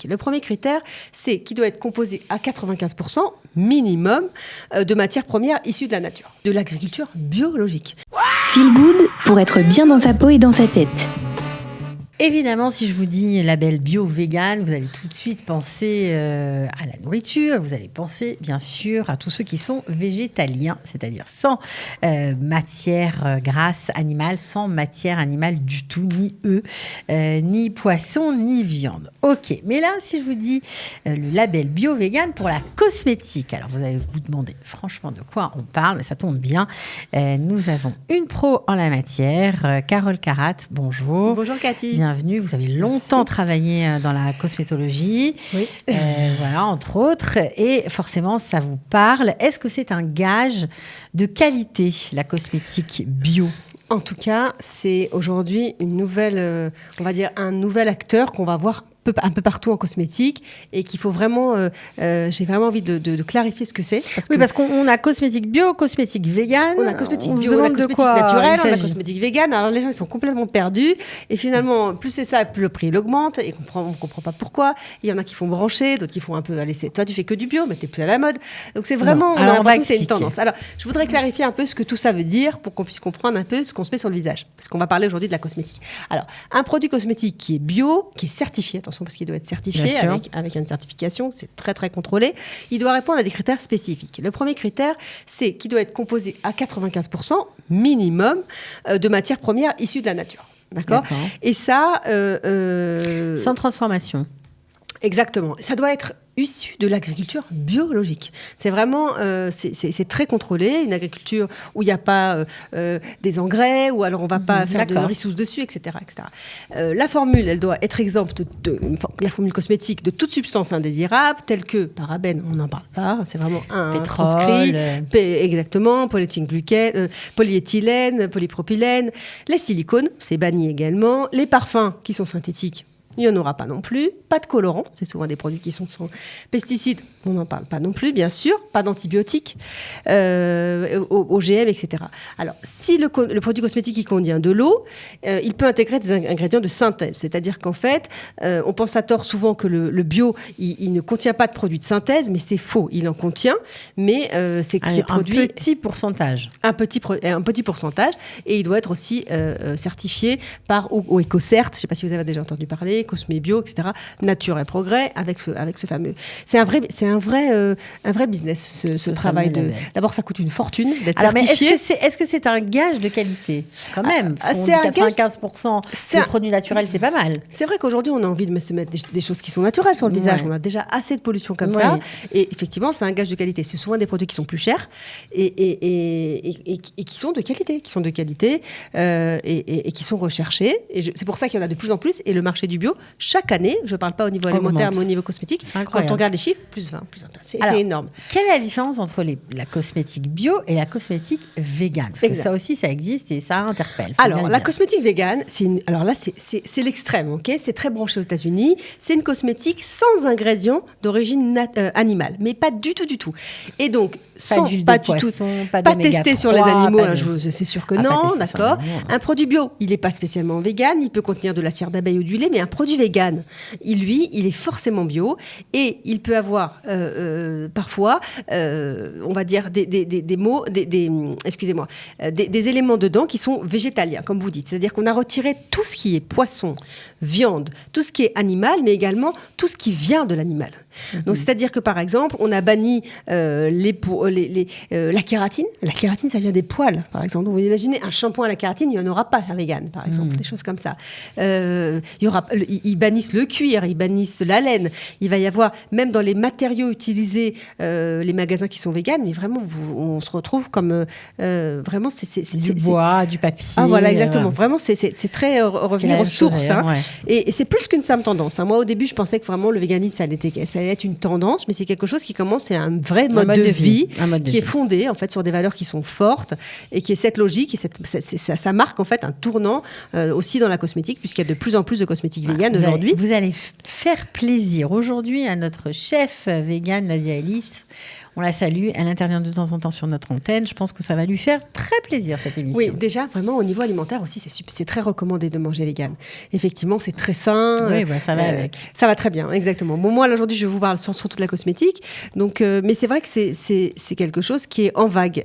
Le premier critère, c'est qu'il doit être composé à 95% minimum de matières premières issues de la nature, de l'agriculture biologique. Feel Good pour être bien dans sa peau et dans sa tête. Évidemment, si je vous dis label bio-vegan, vous allez tout de suite penser à la nourriture. Vous allez penser, bien sûr, à tous ceux qui sont végétaliens, c'est-à-dire sans matière grasse animale, sans matière animale du tout, ni œufs, ni poisson, ni viande. Ok, mais là, si je vous dis le label bio-vegan pour la cosmétique, alors vous allez vous demander franchement de quoi on parle, mais ça tombe bien. Nous avons une pro en la matière, Carole Carat, bonjour. Bonjour Cathy. Bienvenue, vous avez longtemps travaillé dans la cosmétologie, oui. Voilà, entre autres, et forcément ça vous parle. Est-ce que c'est un gage de qualité, la cosmétique bio ? En tout cas, c'est aujourd'hui une nouvelle, on va dire un nouvel acteur qu'on va voir un peu partout en cosmétique et qu'il faut vraiment, j'ai vraiment envie de clarifier ce que c'est. Parce qu'on a cosmétique bio, cosmétique vegan. On a cosmétique bio, on a cosmétique naturelle, on a cosmétique vegan. Alors les gens, ils sont complètement perdus. Et finalement, plus c'est ça, plus le prix il augmente. Et on ne comprend pas pourquoi. Il y en a qui font brancher, d'autres qui font un peu, allez, toi tu fais que du bio, mais tu n'es plus à la mode. Donc c'est vraiment, on a l'impression que c'est une tendance. Alors, je voudrais clarifier un peu ce que tout ça veut dire pour qu'on puisse comprendre un peu ce qu'on se met sur le visage. Parce qu'on va parler aujourd'hui de la cosmétique. Alors, un produit cosmétique qui est bio, qui est certifié, attention, parce qu'il doit être certifié avec une certification, c'est très très contrôlé. Il doit répondre à des critères spécifiques. Le premier critère, c'est qu'il doit être composé à 95% minimum de matières premières issues de la nature. D'accord. Et ça... sans transformation. Exactement. Ça doit être issu de l'agriculture biologique. C'est vraiment, c'est très contrôlé, une agriculture où il n'y a pas des engrais, ou alors on ne va pas faire de rissous dessus, etc. etc. La formule, elle doit être exempte la formule cosmétique de toute substance indésirable, telle que parabènes, on n'en parle pas, c'est vraiment un proscrit, exactement, polyéthylène, polypropylène, les silicones, c'est banni également, les parfums qui sont synthétiques, il n'y en aura pas non plus. Pas de colorants, c'est souvent des produits qui sont sans pesticides, on n'en parle pas non plus, bien sûr. Pas d'antibiotiques, OGM, etc. Alors, si le produit cosmétique il contient de l'eau, il peut intégrer des ingrédients de synthèse. C'est-à-dire qu'en fait, on pense à tort souvent que le bio, il ne contient pas de produits de synthèse, mais c'est faux. Il en contient, mais ces produits... Un petit pourcentage. Un petit pourcentage. Et il doit être aussi certifié au EcoCert. Je ne sais pas si vous avez déjà entendu parler, Cosmé Bio, etc. Nature et Progrès, avec ce fameux. C'est un vrai business, ce travail de. D'abord, ça coûte une fortune d'être certifié. Mais est-ce que c'est un gage de qualité quand même? C'est un 95% de produits naturels, c'est pas mal. C'est vrai qu'aujourd'hui, on a envie de se mettre des choses qui sont naturelles sur le visage. On a déjà assez de pollution comme ça. Et effectivement, c'est un gage de qualité. C'est souvent des produits qui sont plus chers et qui sont de qualité, et qui sont recherchés. Et c'est pour ça qu'il y en a de plus en plus. Et le marché du bio, chaque année, je ne parle pas au niveau alimentaire, mais au niveau cosmétique, quand on regarde les chiffres, plus 20, plus 20. C'est énorme. Quelle est la différence entre la cosmétique bio et la cosmétique végane? Parce que ça aussi, ça existe et ça interpelle. Alors, la cosmétique végane, c'est l'extrême, ok? C'est très branché aux États-Unis. C'est une cosmétique sans ingrédients d'origine animale, mais pas du tout. Et donc, pas testé sur les animaux, c'est sûr que non, d'accord. Un produit bio, il n'est pas spécialement végane, il peut contenir de la cire d'abeille ou du lait, mais un produit végane, il est forcément bio et il peut avoir parfois, on va dire, des éléments dedans qui sont végétaliens, comme vous dites. C'est-à-dire qu'on a retiré tout ce qui est poisson, viande, tout ce qui est animal, mais également tout ce qui vient de l'animal. Donc, c'est-à-dire que, par exemple, on a banni la kératine. La kératine, ça vient des poils, par exemple. Donc, vous imaginez, un shampoing à la kératine, il n'y en aura pas, la végane, par exemple. Des choses comme ça. Ils bannissent le cuir, ils bannissent la laine. Il va y avoir, même dans les matériaux utilisés, les magasins qui sont véganes, mais vraiment, on se retrouve comme... vraiment, c'est du bois, du papier. Ah, voilà, exactement. Vraiment, c'est très revenir aux sources. Et c'est plus qu'une simple tendance. Moi, au début, je pensais que vraiment, le véganisme, ça allait être une tendance, mais c'est quelque chose qui commence, c'est un vrai mode de vie qui est fondé, en fait, sur des valeurs qui sont fortes et qui est cette logique. Et ça marque, en fait, un tournant aussi dans la cosmétique, puisqu'il y a de plus en plus de cosmétiques véganes aujourd'hui. Vous allez faire plaisir aujourd'hui à notre chef végane, Nadia Elif. On la salue, elle intervient de temps en temps sur notre antenne. Je pense que ça va lui faire très plaisir cette émission. Oui, déjà, vraiment, au niveau alimentaire aussi, c'est très recommandé de manger vegan. Effectivement, c'est très sain. Oui, ça va avec. Ça va très bien, exactement. Bon, moi, aujourd'hui, je vous parle surtout de la cosmétique. Donc, mais c'est vrai que c'est quelque chose qui est en vogue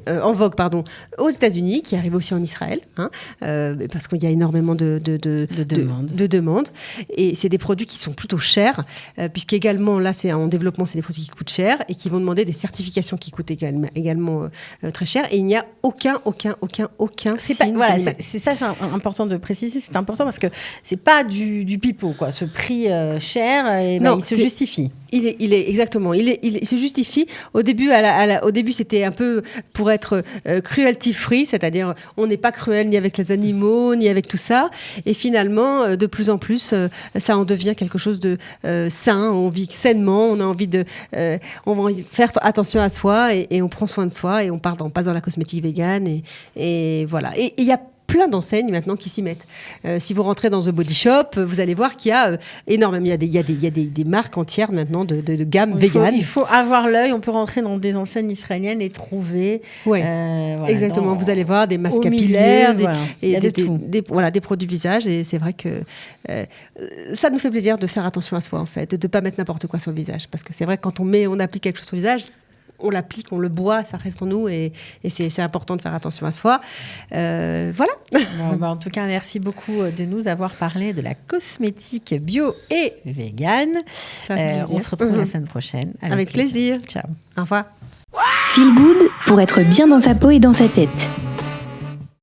aux États-Unis, qui arrive aussi en Israël, parce qu'il y a énormément de demandes. Et c'est des produits qui sont plutôt chers, puisqu'également, là, c'est en développement, c'est des produits qui coûtent cher et qui vont demander des certifications qui coûtent également très cher. Et il n'y a aucun c'est signe. C'est ça, c'est important de préciser. C'est important parce que c'est pas du pipeau, quoi. Ce prix cher, il se justifie. Il est exactement. Il se justifie. Au début, au début, c'était un peu pour être cruelty free, c'est-à-dire on n'est pas cruel ni avec les animaux ni avec tout ça. Et finalement, de plus en plus, ça en devient quelque chose de sain. On vit sainement. On a envie de faire attention à soi et on prend soin de soi et on passe dans la cosmétique végane et voilà. Et il y a plein d'enseignes maintenant qui s'y mettent. Si vous rentrez dans The Body Shop, vous allez voir qu'il y a énormément, il y a des marques entières maintenant de gamme végane. Il faut avoir l'œil. On peut rentrer dans des enseignes israéliennes et trouver. Exactement. Vous allez voir des masques capillaires, des produits visage. Et c'est vrai que ça nous fait plaisir de faire attention à soi, en fait, de ne pas mettre n'importe quoi sur le visage. Parce que c'est vrai que quand on applique quelque chose sur le visage, on l'applique, on le boit, ça reste en nous et c'est important de faire attention à soi. Voilà. En tout cas, merci beaucoup de nous avoir parlé de la cosmétique bio et végane. On se retrouve la semaine prochaine. Avec plaisir. Ciao. Au revoir. Feel Good pour être bien dans sa peau et dans sa tête.